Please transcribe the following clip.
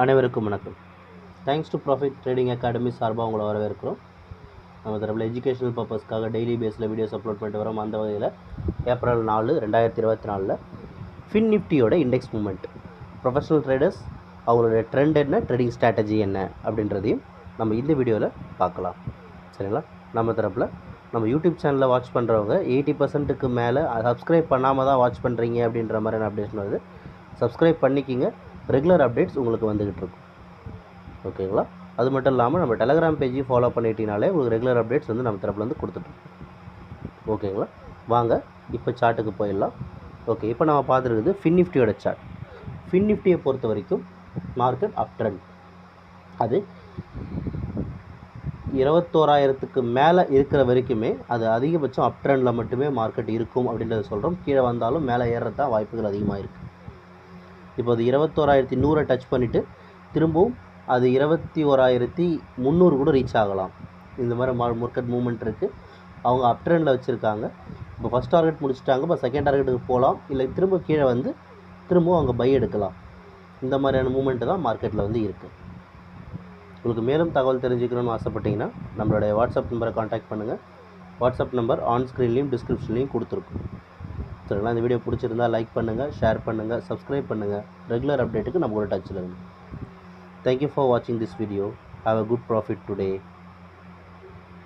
அனைவருக்கும் வணக்கம். Thanks to profit trading academy சார்பாக உங்களை வரவேற்கிறோம். நம்ம தரப்பில் எஜுகேஷனல் பர்பஸ்க்காக டெய்லி பேஸில் வீடியோஸ் அப்லோட் பண்ணிட்டு வரோம். அந்த வகையில் ஏப்ரல் 4 2024 ஃபின் நிஃப்டியோட இண்டெக்ஸ் மூமெண்ட், ப்ரொஃபஷனல் ட்ரேடர்ஸ் அவங்களுடைய ட்ரெண்ட் என்ன, ட்ரேடிங் ஸ்ட்ராட்டஜி என்ன அப்படின்றதையும் நம்ம இந்த வீடியோவில் பார்க்கலாம். சரிங்களா? நம்ம தரப்பில் நம்ம யூடியூப் சேனலில் வாட்ச் பண்ணுறவங்க 80%க்கு மேலே சப்ஸ்கிரைப் பண்ணாமல் தான் வாட்ச் பண்ணுறீங்க அப்படின்ற மாதிரியான அப்டேட்ஸ் வருது. சப்ஸ்கிரைப் பண்ணிக்கிங்க, ரெகுலர் அப்டேட்ஸ் உங்களுக்கு வந்துக்கிட்டு இருக்கும். ஓகேங்களா? அது மட்டும் இல்லாமல் நம்ம டெலகிராம் பேஜையும் ஃபாலோ பண்ணிட்டீங்கனாலே உங்களுக்கு ரெகுலர் அப்டேட்ஸ் வந்து நம்ம தரப்புலேருந்து கொடுத்துட்ருக்கோம். ஓகேங்களா? வாங்க இப்போ சார்ட்டுக்கு போயிடலாம். ஓகே, இப்போ நம்ம பார்த்துருக்குது ஃபின் நிஃப்டியோட சார்ட். ஃபின் நிஃப்டியை பொறுத்த வரைக்கும் மார்க்கெட் அப் ட்ரெண்ட், அது 21,000க்கு மேலே இருக்கிற வரைக்குமே அது அதிகபட்சம் அப் ட்ரெண்டில் மட்டுமே மார்க்கெட் இருக்கும் அப்படின்றத சொல்கிறோம். கீழே வந்தாலும் மேலே ஏறுறது தான் வாய்ப்புகள் அதிகமாக இருக்குது. இப்போ அது 21,100 டச் பண்ணிவிட்டு திரும்பவும் அது 21,300 கூட ரீச் ஆகலாம். இந்த மாதிரி மார்க்கெட் மூவ்மெண்ட் இருக்குது. அவங்க அப் ட்ரெண்டில் வச்சுருக்காங்க. இப்போ ஃபஸ்ட் டார்கெட் முடிச்சுட்டாங்க. இப்போ செகண்ட் டார்கெட்டுக்கு போகலாம், இல்லை திரும்ப கீழே வந்து திரும்பவும் அவங்க பை எடுக்கலாம். இந்த மாதிரியான மூவ்மெண்ட்டு தான் மார்க்கெட்டில் வந்து இருக்குது. உங்களுக்கு மேலும் தகவல் தெரிஞ்சுக்கணும்னு ஆசைப்பட்டீங்கன்னா நம்மளுடைய வாட்ஸ்அப் நம்பரை காண்டாக்ட் பண்ணுங்கள். வாட்ஸ்அப் நம்பர் ஆன் ஸ்க்ரீன்லேயும் டிஸ்கிரிப்ஷன்லேயும் கொடுத்துருக்கும். சரிங்களா? இந்த வீடியோ பிடிச்சிருந்தால் லைக் பண்ணுங்கள், ஷேர் பண்ணுங்கள், சப்ஸ்கிரைப் பண்ணுங்கள். ரெகுலர் அப்டேட்டுக்கு நம்ம கூட டச்சில் இருங்க. Thank you for watching this video. Have a good profit today.